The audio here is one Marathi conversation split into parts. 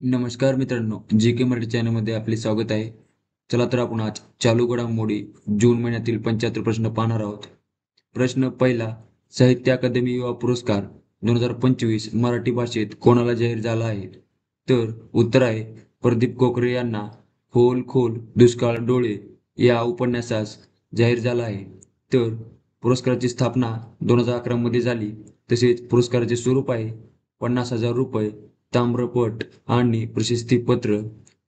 नमस्कार मित्रांनो, जी के मराठी चॅनलमध्ये आपले स्वागत आहे. चला तर आपण आज चालू घडामोडी जून महिन्यातील 75 प्रश्न पाहणार आहोत. प्रश्न पहिला, साहित्य अकादमी युवा पुरस्कार 2025 मराठी भाषेत कोणाला जाहीर झाला आहे? तर उत्तर आहे प्रदीप कोकरे यांना. खोल खोल दुष्काळ डोळे या उपन्यासास जाहीर झाला आहे. तर पुरस्काराची स्थापना 2011 मध्ये झाली. तसेच पुरस्काराचे स्वरूप आहे 50,000 रुपये, ताम्रपट आणि प्रशस्तीपत्र.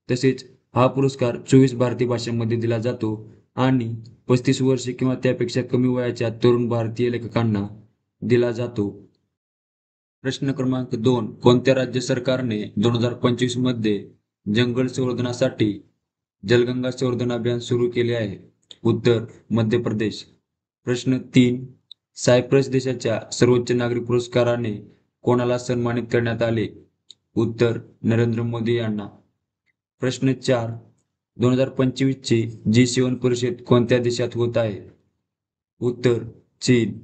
तसेच हा पुरस्कार 24 भारतीय भाषांमध्ये दिला जातो आणि 35 वर्षे किंवा त्यापेक्षा कमी वयाच्या तरुण भारतीय लेखकांना दिला जातो. प्रश्न क्रमांक 2, कोणत्या राज्य सरकारने 2025 मध्ये जंगल संवर्धनासाठी जलगंगा संवर्धन अभियान सुरू केले आहे? उत्तर मध्य प्रदेश. प्रश्न 3, सायप्रस देशाच्या सर्वोच्च नागरी पुरस्काराने कोणाला सन्मानित करण्यात आले? उत्तर नरेंद्र मोदी यांना. प्रश्न 4, 2025 ची G7 परिषद कोणत्या देशात होत आहे? उत्तर चीन.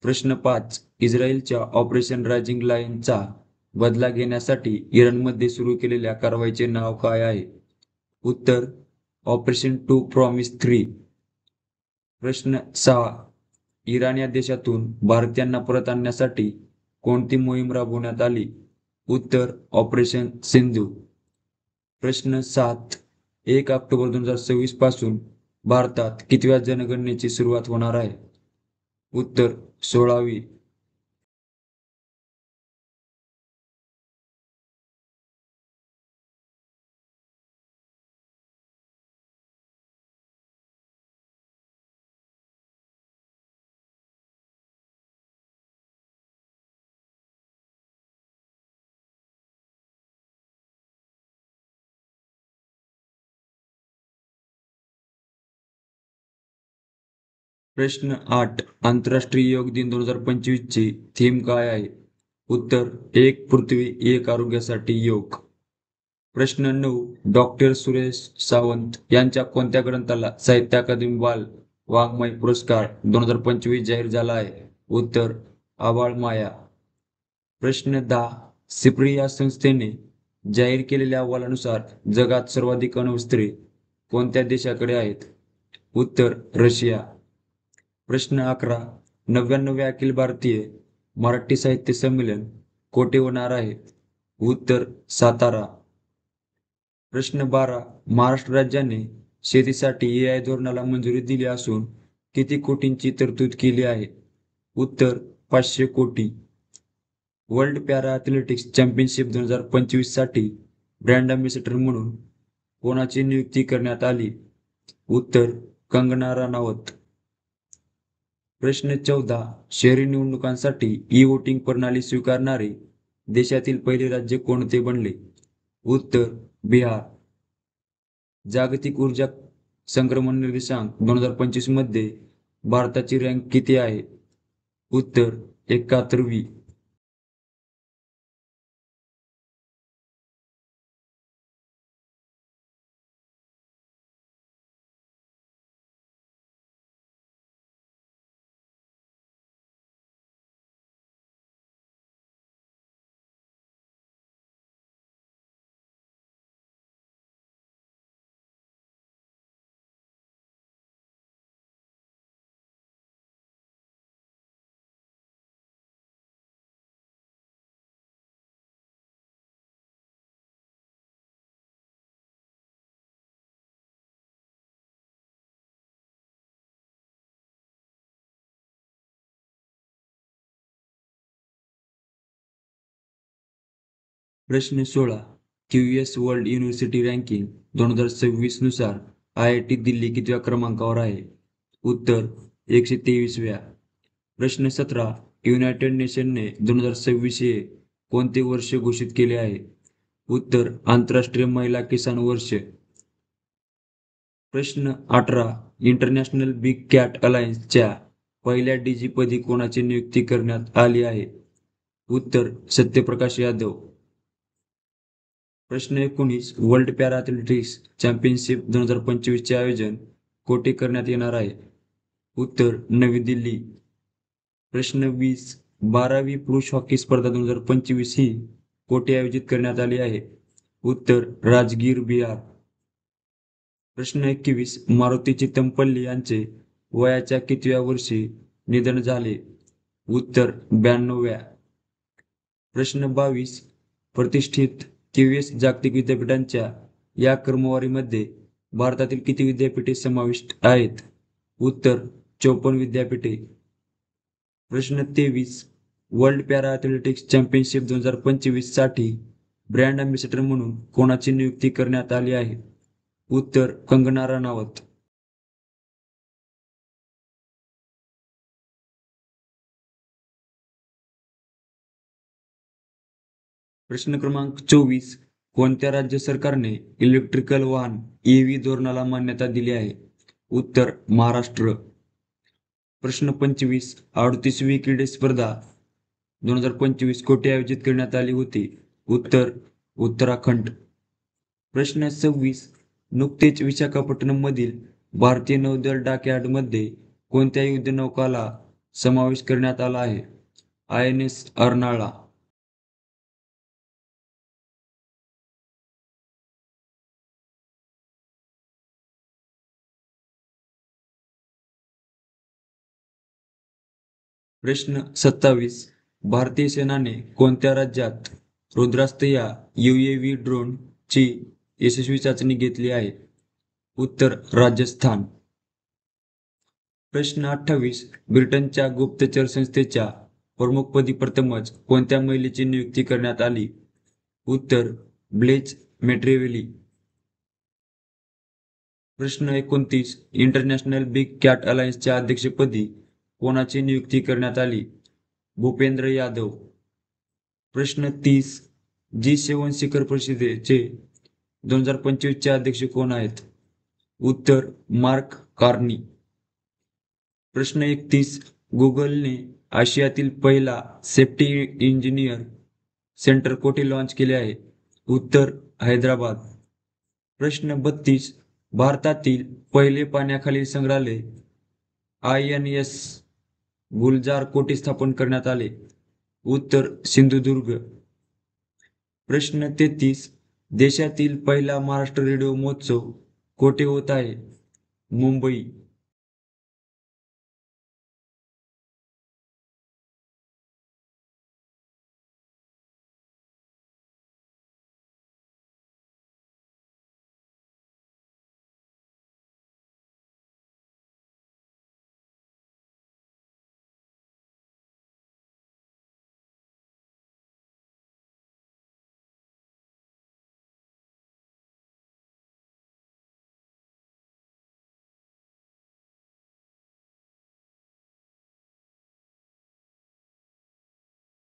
प्रश्न 5, इस्रायलच्या ऑपरेशन रायझिंग लायनचा बदला घेण्यासाठी इराणमध्ये सुरू केलेल्या कारवाईचे नाव काय आहे? उत्तर ऑपरेशन टू प्रॉमिस 3. प्रश्न 6, इराण या देशातून भारतीयांना परत आणण्यासाठी कोणती मोहीम राबवण्यात आली? उत्तर ऑपरेशन सिंधू. प्रश्न 7, 1 ऑक्टोबर 2026 पासून भारतात कितव्या जनगणनेची सुरुवात होणार आहे? उत्तर 16वी. प्रश्न 8, आंतरराष्ट्रीय योग दिन 2025 ची थीम काय आहे? उत्तर एक पृथ्वी एक आरोग्यासाठी योग. प्रश्न 9, डॉक्टर सुरेश सावंत यांच्या कोणत्या ग्रंथाला साहित्य अकादमी बाल वाङ्मय पुरस्कार 2025 जाहीर झाला आहे? उत्तर आभाळ माया. प्रश्न 10, सिप्री या संस्थेने जाहीर केलेल्या अहवालानुसार जगात सर्वाधिक अण्वस्त्रे कोणत्या देशाकडे आहेत? उत्तर रशिया. प्रश्न 11, 99व्या अखिल भारतीय मराठी साहित्य संमेलन कोठे होणार आहे? उत्तर सातारा. प्रश्न 12, महाराष्ट्र राज्याने शेतीसाठी AI धोरणाला मंजुरी दिली असून किती कोटींची तरतूद केली आहे? उत्तर 500 कोटी. वर्ल्ड पॅरा ॲथलेटिक्स चॅम्पियनशिप 2025 साठी ब्रँड अँबॅसेडर म्हणून कोणाची नियुक्ती करण्यात आली? उत्तर कंगना राणावत. प्रश्न 14, शहरी निवडणुकांसाठी ई-व्होटिंग प्रणाली स्वीकारणारे देशातील पहिले राज्य कोणते बनले? उत्तर बिहार. जागतिक ऊर्जा संक्रमण निर्देशांक 2025 मध्ये भारताची रँक किती आहे? उत्तर 71वी. प्रश्न 16, QS वर्ल्ड युनिव्हर्सिटी रँकिंग 2026 नुसार IIT दिल्ली कितव्या क्रमांकावर आहे? उत्तर 123व्या. प्रश्न 17, युनायटेड नेशनने 2026 हे कोणते वर्ष घोषित केले आहे? उत्तर आंतरराष्ट्रीय महिला किसान वर्ष. प्रश्न 18, इंटरनॅशनल बिग कॅट अलायन्सच्या पहिल्या DG पदी कोणाची नियुक्ती करण्यात आली आहे? उत्तर सत्यप्रकाश यादव. प्रश्न 19, वर्ल्ड पॅरा ॲथलेटिक्स चॅम्पियनशिप 2025 चे आयोजन कोठे करण्यात येणार आहे? उत्तर नवी दिल्ली. प्रश्न 20, 12वी पुरुष हॉकी स्पर्धा 2025 ही कोठे आयोजित करण्यात आली आहे? उत्तर राजगीर, बिहार. प्रश्न 21. मारुती चित्तमपल्ली यांचे वयाच्या कितव्या वर्षी निधन झाले? उत्तर 92व्या. प्रश्न 22. प्रतिष्ठित 23 जागतिक विद्यापीठांच्या या क्रमवारीमध्ये भारतातील किती विद्यापीठे समाविष्ट आहेत? उत्तर 54 विद्यापीठे. प्रश्न 23. वर्ल्ड पॅरा ॲथलेटिक्स चॅम्पियनशिप 2025 साठी ब्रँड अँबॅसेडर म्हणून कोणाची नियुक्ती करण्यात आली आहे? उत्तर कंगना राणावत. प्रश्न क्रमांक 24. कोणत्या राज्य सरकारने इलेक्ट्रिकल वाहन EV धोरणाला मान्यता दिली आहे? उत्तर महाराष्ट्र. प्रश्न 25. 38वी क्रीडा स्पर्धा 2025 कोठे आयोजित करण्यात आली होती? उत्तर उत्तराखंड. प्रश्न 26. नुकतेच विशाखापट्टणम मधील भारतीय नौदल डॉकयार्डमध्ये कोणत्या युद्धनौकाला समावेश करण्यात आला आहे? INS अर्नाळा. प्रश्न 27. भारतीय सेनाने कोणत्या राज्यात रुद्रास्त्र या UAV ड्रोन ची यशस्वी चाचणी घेतली आहे? उत्तर राजस्थान. प्रश्न 28. ब्रिटनच्या गुप्तचर संस्थेच्या प्रमुखपदी प्रथमच कोणत्या महिलेची नियुक्ती करण्यात आली? उत्तर ब्लेच मेट्रेवेली. प्रश्न 29. इंटरनॅशनल बिग कॅट अलायन्सच्या अध्यक्षपदी कोणाची नियुक्ती करण्यात आली? भूपेंद्र यादव. प्रश्न 30. G7 शिखर परिषदेचे 2025 चे अध्यक्ष कोण आहेत? उत्तर मार्क कार्नी. प्रश्न 31. गुगलने आशियातील पहिला सेफ्टी इंजिनियर सेंटर कोठे लॉन्च केले आहे? उत्तर हैदराबाद. प्रश्न 32. भारतातील पहिले पाण्याखालील संग्रहालय INS गुलजार कोठे स्थापन करण्यात आले? उत्तर सिंधुदुर्ग. प्रश्न 33. देशातील पहिला महाराष्ट्र रेडिओ महोत्सव कोठे होत आहे? मुंबई.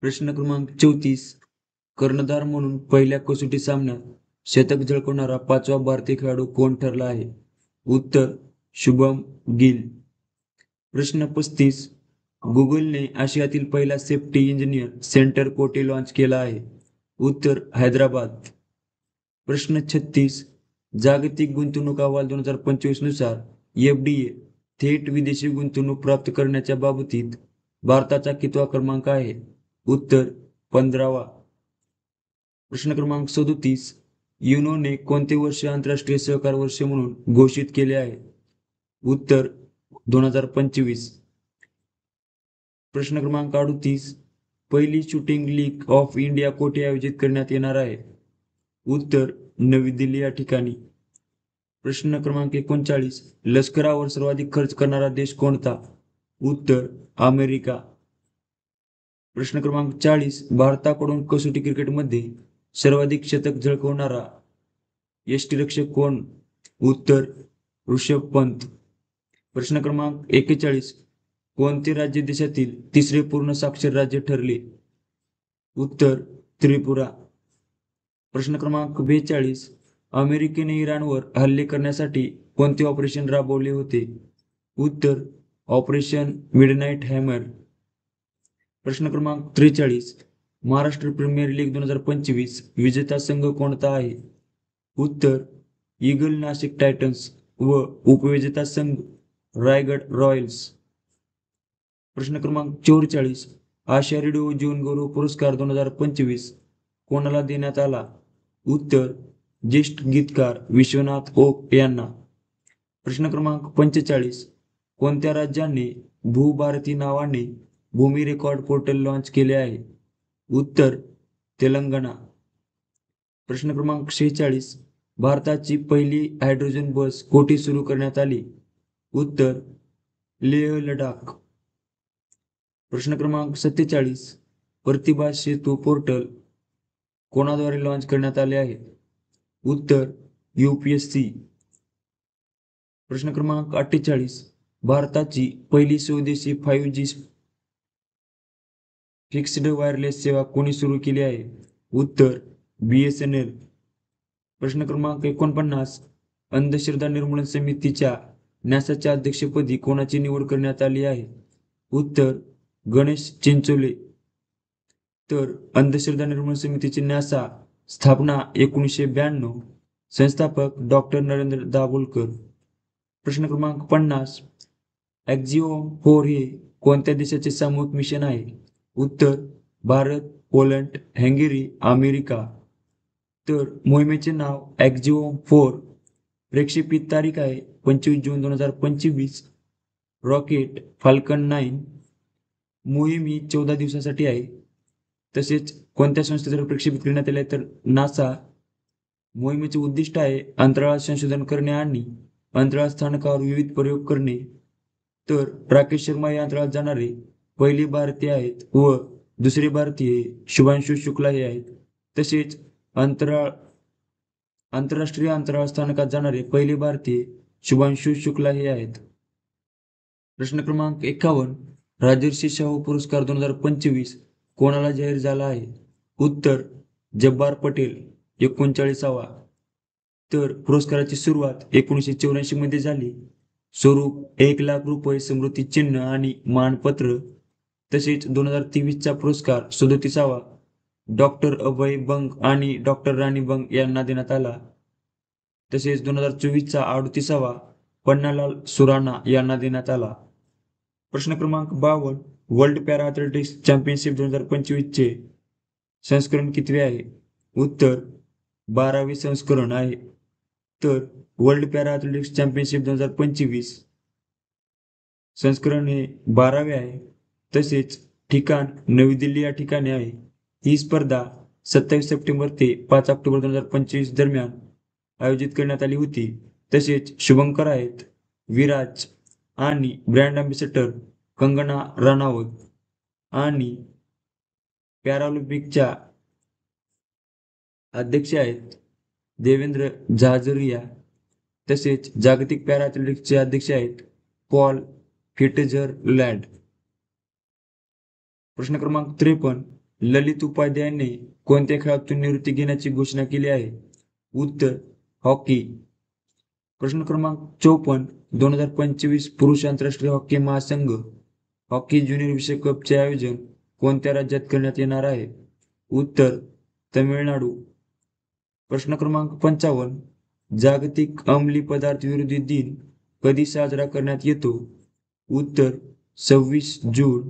प्रश्न क्रमांक 34. कर्णधार म्हणून पहिल्या कसोटी सामन्यात शतक झळकवणारा 5वा भारतीय खेळाडू कोण ठरला आहे? उत्तर शुभम गिल. प्रश्न 35. गुगलने आशियातील पहिला सेफ्टी इंजिनियर सेंटर कोठे लॉन्च केला आहे? उत्तर हैदराबाद. प्रश्न 36. जागतिक गुंतवणूक अहवाल 2025 नुसार FDA थेट विदेशी गुंतवणूक प्राप्त करण्याच्या बाबतीत भारताचा कितवा क्रमांक आहे? उत्तर 15वा. प्रश्न क्रमांक 37. युनोने कोणते वर्ष आंतरराष्ट्रीय सहकार वर्ष म्हणून घोषित केले आहे? उत्तर 2025. प्रश्न क्रमांक 38. पहिली शूटिंग लीग ऑफ इंडिया कोठे आयोजित करण्यात येणार आहे? उत्तर नवी दिल्ली या ठिकाणी. प्रश्न क्रमांक 39. लष्करावर सर्वाधिक खर्च करणारा देश कोणता? उत्तर अमेरिका. प्रश्न क्रमांक 40. भारताकडून कसोटी क्रिकेटमध्ये सर्वाधिक शतक झळकवणारा यष्टिरक्षक कोण? उत्तर ऋषभ पंत. प्रश्न क्रमांक 41. कोणते राज्य देशातील तिसरे पूर्ण साक्षर राज्य ठरले? उत्तर त्रिपुरा. प्रश्न क्रमांक 42. अमेरिकेने इराणवर हल्ले करण्यासाठी कोणते ऑपरेशन राबवले होते? उत्तर ऑपरेशन मिडनाईट हॅमर. प्रश्न क्रमांक 43. महाराष्ट्र प्रीमियर लीग 2025 विजेता संघ कोणता आहे? उत्तर ईगल नाशिक टायटन्स व उपविजेता संघ रायगड रॉयल्स. प्रश्न क्रमांक 44. आशिया रेडिओ जीवन गौरव पुरस्कार 2025 कोणाला देण्यात आला? उत्तर ज्येष्ठ गीतकार विश्वनाथ ओक यांना. प्रश्न क्रमांक 45. कोणत्या राज्याने भूभारती नावाने भूमी रेकॉर्ड पोर्टल लॉन्च केले आहे? उत्तर तेलंगणा. प्रश्न क्रमांक 46. भारताची पहिली हायड्रोजन बस कोठे सुरू करण्यात आली? उत्तर लेह लडाख. प्रश्न क्रमांक 47. प्रतिभा सेतू पोर्टल कोणाद्वारे लॉन्च करण्यात आले आहे? उत्तर UPSC. प्रश्न क्रमांक 48. भारताची पहिली स्वदेशी 5G फिक्स्ड वायरलेस सेवा कोणी सुरू केली आहे? उत्तर BSNL. प्रश्न क्रमांक 49. अंधश्रद्धा निर्मूलन समितीच्या न्यासाच्या अध्यक्षपदी कोणाची निवड करण्यात आली आहे? उत्तर गणेश चिंचोले. तर अंधश्रद्धा निर्मूलन समितीची न्यासा स्थापना 1992. संस्थापक डॉक्टर नरेंद्र दाभोलकर. प्रश्न क्रमांक 50. ॲक्झिओम 4 हे कोणत्या देशाचे सामूहिक मिशन आहे? उत्तर भारत, पोलंड, हंगेरी, अमेरिका. तर मोहिमेचे नाव ॲक्झिओम 4. प्रक्षेपित तारीख आहे 25 जून 2025. Rocket falcon 9. मोहीम ही 14 दिवसासाठी आहे. तसेच कोणत्या संस्थेद्वारे प्रक्षेपित करण्यात आले तर नासा. मोहिमेचे उद्दिष्ट आहे अंतराळात संशोधन करणे आणि अंतराळ स्थानकावर विविध प्रयोग करणे. तर राकेश शर्मा हे अंतराळात जाणारे पहिले भारतीय आहेत व दुसरे भारतीय शुभांशु शुक्ला हे आहेत. तसेच आंतरराष्ट्रीय अंतराळ स्थानकात जाणारे पहिले भारतीय शुभांशु शुक्ला हे आहेत. प्रश्न क्रमांक 51. राजर्षी शाहू पुरस्कार 2025 कोणाला जाहीर झाला आहे? उत्तर जब्बार पटेल 39वा. तर पुरस्काराची सुरुवात 1984 मध्ये झाली. स्वरूप 1,00,000 रुपये, स्मृती चिन्ह आणि मानपत्र. तसेच 2023चा पुरस्कार 37वा डॉक्टर अभय बंग आणि डॉक्टर राणी बंग यांना देण्यात आला. तसेच 2024चा 38वा पन्नालाल सुराणा यांना देण्यात आला. प्रश्न क्रमांक 52. वर्ल्ड पॅरा ॲथलेटिक्स चॅम्पियनशिप 2025चे संस्करण कितवे आहे? उत्तर 12वे संस्करण आहे. तर वर्ल्ड पॅरा ॲथलेटिक्स चॅम्पियनशिप 2025 संस्करण हे 12वे आहे. तसेच ठिकाण नवी दिल्ली या ठिकाणी आहे. ही स्पर्धा 27 सप्टेंबर ते 5 ऑक्टोबर 2025 दरम्यान आयोजित करण्यात आली होती. तसेच शुभंकर आहेत विराज आणि ब्रँड अँबॅसेडर कंगना राणावत आणि पॅरालिम्पिकच्या अध्यक्ष आहेत देवेंद्र झाझरिया. तसेच जागतिक पॅरा ॲथलेटिक्सचे अध्यक्ष आहेत पॉल फिट्झरलँड. प्रश्न क्रमांक 53. ललित उपाध्यायने कोणत्या खेळातून निवृत्ती घेण्याची घोषणा केली आहे? उत्तर हॉकी. प्रश्न क्रमांक 54. 2025 पुरुष आंतरराष्ट्रीय हॉकी महासंघ हॉकी ज्युनियर विश्वकपचे आयोजन कोणत्या राज्यात करण्यात येणार आहे? उत्तर तमिळनाडू. प्रश्न क्रमांक 55. जागतिक अंमली पदार्थ विरोधी दिन कधी साजरा करण्यात येतो? उत्तर 26 जून.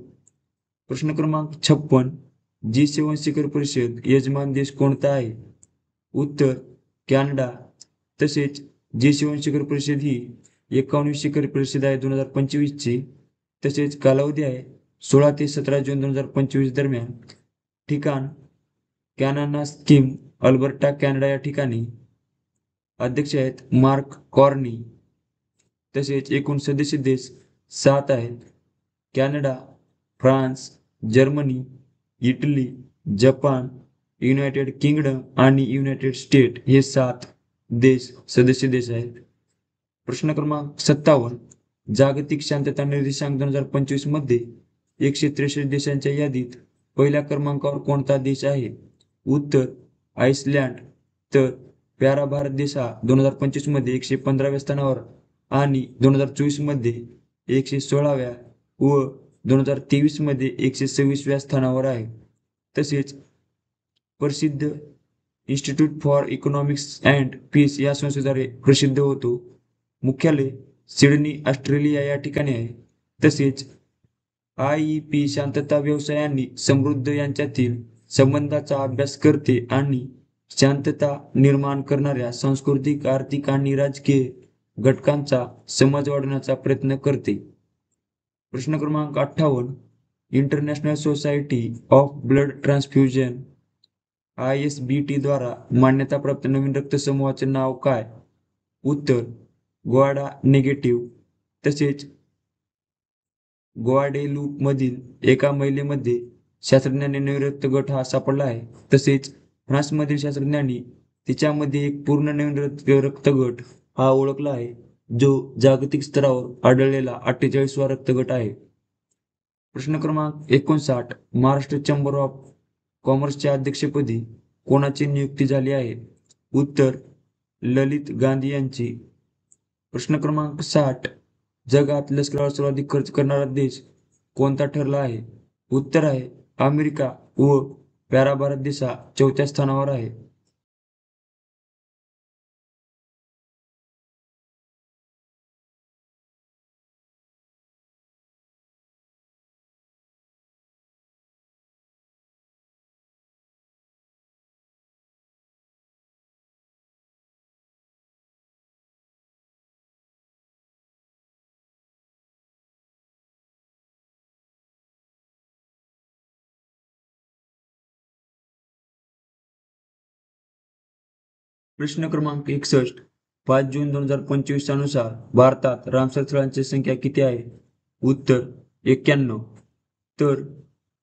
प्रश्न क्रमांक 56. G7 शिखर परिषद यजमान देश कोणता आहे? उत्तर कॅनडा. तसेच G7 शिखर परिषद ही 51वी शिखर परिषद आहे 2025 ची. तसेच कालावधी आहे 16 ते 17 जून 2025 दरम्यान. ठिकाण कॅनाना स्कीम अल्बर्टा कॅनडा या ठिकाणी. अध्यक्ष आहेत मार्क कॉर्नी. तसेच एकूण सदस्य देश 7 आहेत. Canada, France, Germany, Italy, Japan, United kingdom आणि युनायटेड स्टेट हे 7 देश सदस्य देश आहेत. प्रश्न क्रमांक 57. जागतिक शांतता निर्देशांक 2025 मध्ये 163 देशांच्या यादीत पहिल्या क्रमांकावर कोणता देश आहे? उत्तर आइसलँड. तर प्यारा भारत देश हा 2025 मध्ये 115व्या स्थानावर आणि 2024 मध्ये 116व्या व 2023 मध्ये 126व्या स्थानावर आहे. तसेच प्रसिद्ध institute for economics and peace या संस्थेद्वारे प्रसिद्ध होतो. मुख्यालय सिडनी ऑस्ट्रेलिया या ठिकाणी आहे. तसेच IEP शांतता, व्यवसाय आणि समृद्धी यांच्यातील संबंधाचा अभ्यास करते आणि शांतता निर्माण करणाऱ्या सांस्कृतिक, आर्थिक आणि राजकीय घटकांचा समज वाढवण्याचा प्रयत्न करते. प्रश्न क्रमांक 58. International society of blood transfusion ISBT द्वारा मान्यताप्राप्त नवीन रक्तसमूहाचे नाव काय? उत्तर ग्वाडा निगेटिव्ह. तसेच ग्वाडेलूपमधील एका महिलेमध्ये शास्त्रज्ञांनी नवीन रक्तगट हा सापडला आहे. तसेच फ्रान्समधील शास्त्रज्ञांनी तिच्यामध्ये एक पूर्ण नवीन रक्तगट हा ओळखला आहे, जो जागतिक स्तरावर आढळलेला 48वा रक्तगट आहे. प्रश्न क्रमांक 59. महाराष्ट्र चेंबर ऑफ कॉमर्सच्या अध्यक्षपदी कोणाची नियुक्ती झाली आहे? उत्तर ललित गांधी यांची. प्रश्न क्रमांक 60. जगात लष्करावर सर्वाधिक खर्च करणारा देश कोणता ठरला आहे? उत्तर आहे अमेरिका व प्यारा भारत देश हा 4थ्या स्थानावर आहे. प्रश्न क्रमांक 61. 5 जून 2025 अनुसार भारतात रामसर स्थळांची संख्या किती आहे? उत्तर 91. तर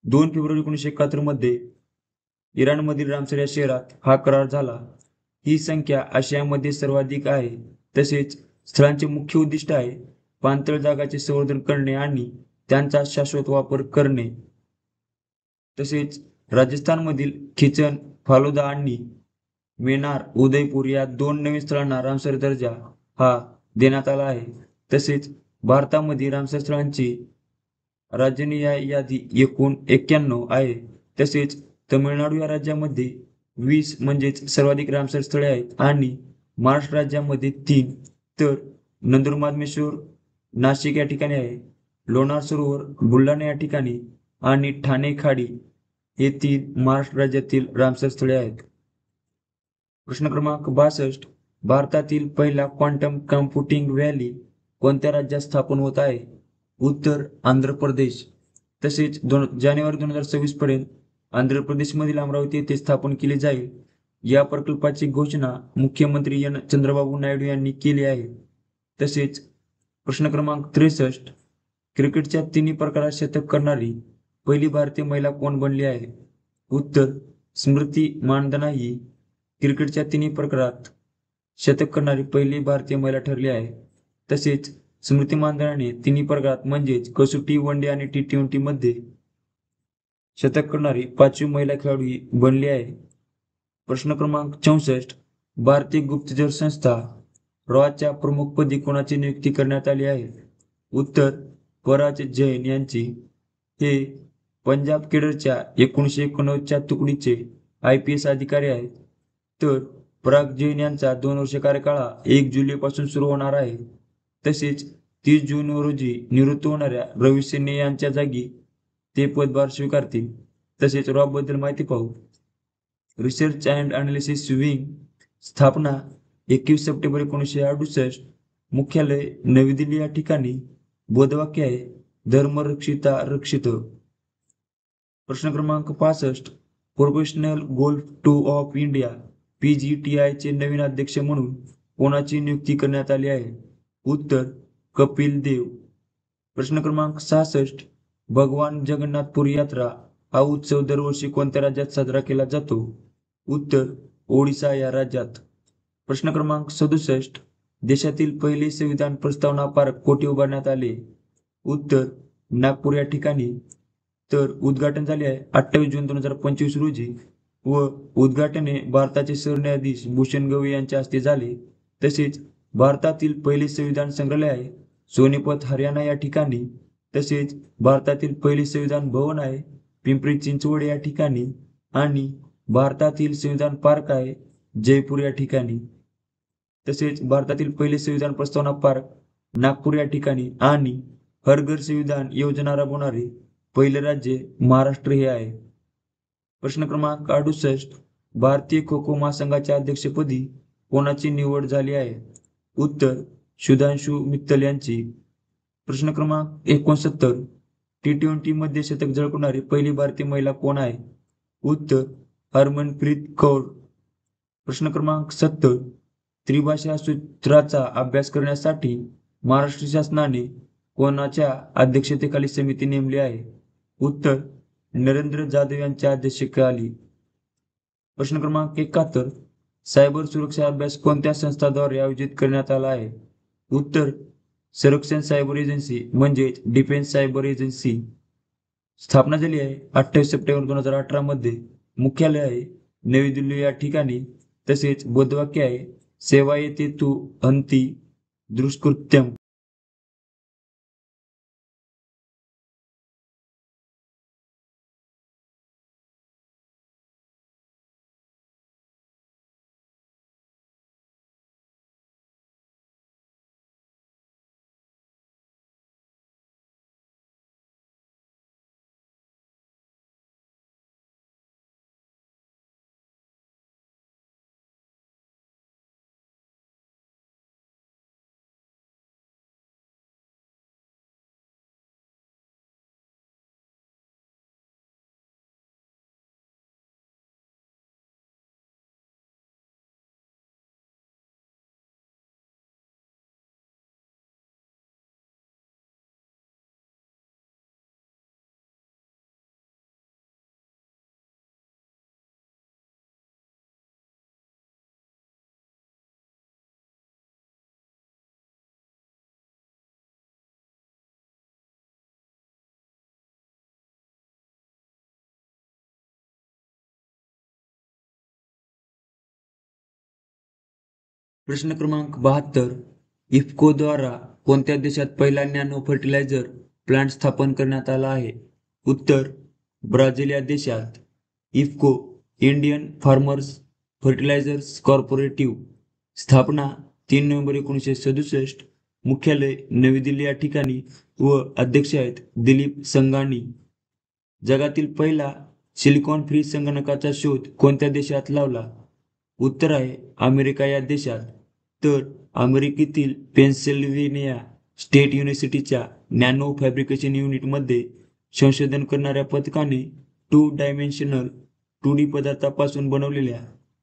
2 फेब्रुवारी 1971 मध्ये इराणमधील रामसर या शहरात हा करार झाला. ही संख्या आशियामध्ये सर्वाधिक आहे. तसेच स्थळांचे मुख्य उद्दिष्ट आहे पाणथळ जागांचे संवर्धन करणे आणि त्यांचा शाश्वत वापर करणे. तसेच राजस्थानमधील खिचन, फालुदा आणि मेनार उदयपूर या 2 नवीन स्थळांना रामसर दर्जा हा देण्यात आला आहे. तसेच भारतामध्ये रामसर स्थळांची राज्याने यादी एकूण 91 आहे. तसेच तमिळनाडू या राज्यामध्ये 20 म्हणजेच सर्वाधिक रामसर स्थळे आहेत आणि महाराष्ट्र राज्यामध्ये 3, तर नंदुरबार नाशिक या ठिकाणी आहे, लोणार सरोवर बुलढाणा या ठिकाणी आणि ठाणे खाडी हे 3 महाराष्ट्र राज्यातील रामसर स्थळे आहेत. प्रश्न क्रमांक 62. भारतातील पहिला क्वांटम कम्प्युटिंग व्हॅली कोणत्या राज्यात स्थापन होत आहे? उत्तर आंध्र प्रदेश. तसेच जानेवारी 2026 पर्यंत आंध्र प्रदेशमधील अमरावती येथे स्थापन केली जाईल. या प्रकल्पाची घोषणा मुख्यमंत्री एन चंद्रबाबू नायडू यांनी केली आहे. तसेच प्रश्न क्रमांक 63. क्रिकेटच्या तिन्ही प्रकारात शतक करणारी पहिली भारतीय महिला कोण बनली आहे? उत्तर स्मृती मानधना ही क्रिकेटच्या तिन्ही प्रकारात शतक करणारी पहिली भारतीय महिला ठरली आहे. तसेच स्मृती मानधनाने तिन्ही प्रकारात म्हणजेच कसोटी, वनडे आणि T20 मध्ये शतक करणारी 5वी महिला खेळाडू बनली आहे. प्रश्न क्रमांक 64. भारतीय गुप्तचर संस्था रॉच्या प्रमुखपदी कोणाची नियुक्ती करण्यात आली आहे? उत्तर पराग जैन यांची. हे पंजाब केडरच्या 1989च्या तुकडीचे IPS अधिकारी आहेत. तर पराग जैन यांचा 2 वर्ष कार्यकाळ 1 जुलैपासून सुरू होणार आहे. तसेच 30 जून रोजी निवृत्त होणाऱ्या रवी सेने यांच्या जागी ते पदभार स्वीकारतील. तसेच रॉबद्दल माहिती पाहू. रिसर्च अँड अनालिसिस विंग स्थापना 21 सप्टेंबर 1968. मुख्यालय नवी दिल्ली या ठिकाणी. बोधवाक्य आहे धर्मरक्षिता रक्षित. प्रश्न क्रमांक 65. Professional golf tour of India PGTI चे नवीन अध्यक्ष म्हणून कोणाची नियुक्ती करण्यात आली आहे? उत्तर कपिल देव. प्रश्न क्रमांक 66. भगवान जगन्नाथपुरी यात्रा हा उत्सव दरवर्षी कोणत्या राज्यात साजरा केला जातो? उत्तर ओडिशा या राज्यात. प्रश्न क्रमांक 67. देशातील पहिले संविधान प्रस्तावना पार्क कोठे उभारण्यात आले? उत्तर नागपूर या ठिकाणी. तर उद्घाटन झाले आहे 28 जून 2025 रोजी व उद्घाटने भारताचे सरन्यायाधीश भूषण गवई यांच्या हस्ते झाले. तसेच भारतातील पहिले संविधान संग्रहालय आहे सोनीपत हरियाणा या ठिकाणी. तसेच भारतातील पहिले संविधान भवन आहे पिंपरी चिंचवड या ठिकाणी आणि भारतातील संविधान पार्क आहे जयपूर या ठिकाणी. तसेच भारतातील पहिले संविधान प्रस्तावना पार्क नागपूर या ठिकाणी आणि हर घर संविधान योजना राबवणारे पहिले राज्य महाराष्ट्र हे आहे. प्रश्न क्रमांक 68. भारतीय खो खो महासंघाच्या अध्यक्षपदी कोणाची निवड झाली आहे? उत्तर सुधांशु मित्तल यांची. प्रश्न क्रमांक 69. T20 मध्ये शतक झळकवणारी पहिली भारतीय महिला कोण आहे? उत्तर हरमनप्रीत कौर. प्रश्न क्रमांक 70. त्रिभाषा सूत्राचा अभ्यास करण्यासाठी महाराष्ट्र शासनाने कोणाच्या अध्यक्षतेखाली समिती नेमली आहे? उत्तर नरेंद्र जाधव यांच्या अध्यक्षतेखाली. प्रश्न क्रमांक 71. सायबर सुरक्षा अभ्यास कोणत्या संस्थाद्वारे आयोजित करण्यात आला आहे? उत्तर संरक्षण सायबर एजन्सी म्हणजेच डिफेन्स सायबर एजन्सी. स्थापना झाली आहे 28 सप्टेंबर 2018 मध्ये. मुख्यालय आहे नवी दिल्ली या ठिकाणी. तसेच बोधवाक्य आहे सेवायते तु हंती दुष्कृत्यम. प्रश्न क्रमांक 72. इफ्को द्वारा कोणत्या देशात पहिला नॅनो फर्टिलायझर प्लांट स्थापन करण्यात आला आहे? उत्तर ब्राझील या देशात. IFFCO Indian farmers fertilisers cooperative. स्थापना 3 नोव्हेंबर 1967. मुख्यालय नवी दिल्ली या ठिकाणी व अध्यक्ष आहेत दिलीप संघानी. जगातील पहिला सिलिकॉन फ्री संगणकाचा शोध कोणत्या देशात लावला? उत्तर आहे अमेरिका या देशात. तर अमेरिकेतील पेन्सिल्व्हेनिया स्टेट युनिव्हर्सिटीच्या नॅनो फॅब्रिकेशन युनिटमध्ये संशोधन करणाऱ्या पथकाने 2 डायमेन्शनल 2D पदार्थापासून बनवलेल्या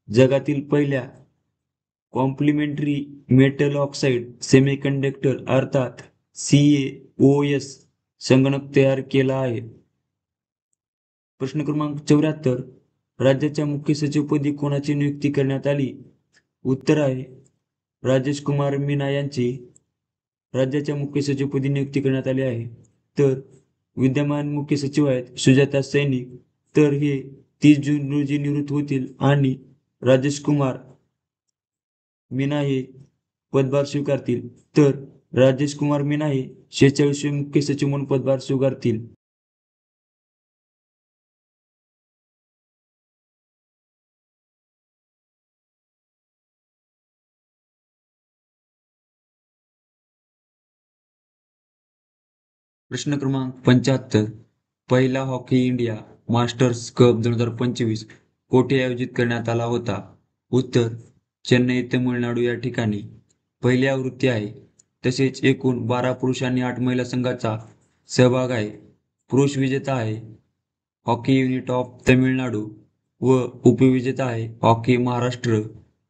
जगातील पहिल्या कॉम्प्लिमेंटरी मेटल ऑक्साईड सेमीकंडक्टर अर्थात CaOS संगणक तयार केला आहे. प्रश्न क्रमांक 74. राज्याच्या मुख्य सचिवपदी कोणाची नियुक्ती करण्यात आली? उत्तर आहे राजेश कुमार मीना यांची राज्याच्या मुख्य सचिवपदी नियुक्ती करण्यात आली आहे. तर विद्यमान मुख्य सचिव आहेत सुजाता सैनिक. तर हे 30 जून रोजी निवृत्त होतील आणि राजेश कुमार मीना हे पदभार स्वीकारतील. तर राजेश कुमार मीना हे 46वे मुख्य सचिव म्हणून पदभार स्वीकारतील. प्रश्न क्रमांक 75. पहिला हॉकी इंडिया मास्टर्स कप 2025 कोठे आयोजित करण्यात आला होता? उत्तर चेन्नई तमिळनाडू या ठिकाणी. पहिली आवृत्ती आहे. तसेच एकूण 12 पुरुष आणि 8 महिला संघाचा सहभाग आहे. पुरुष विजेता आहे हॉकी युनिट ऑफ तमिळनाडू व उपविजेता आहे हॉकी महाराष्ट्र.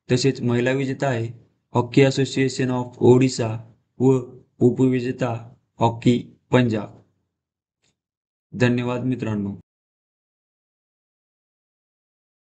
तसेच महिला विजेता आहे हॉकी असोसिएशन ऑफ ओडिशा व उपविजेता हॉकी पंजाब. धन्यवाद मित्रांनो.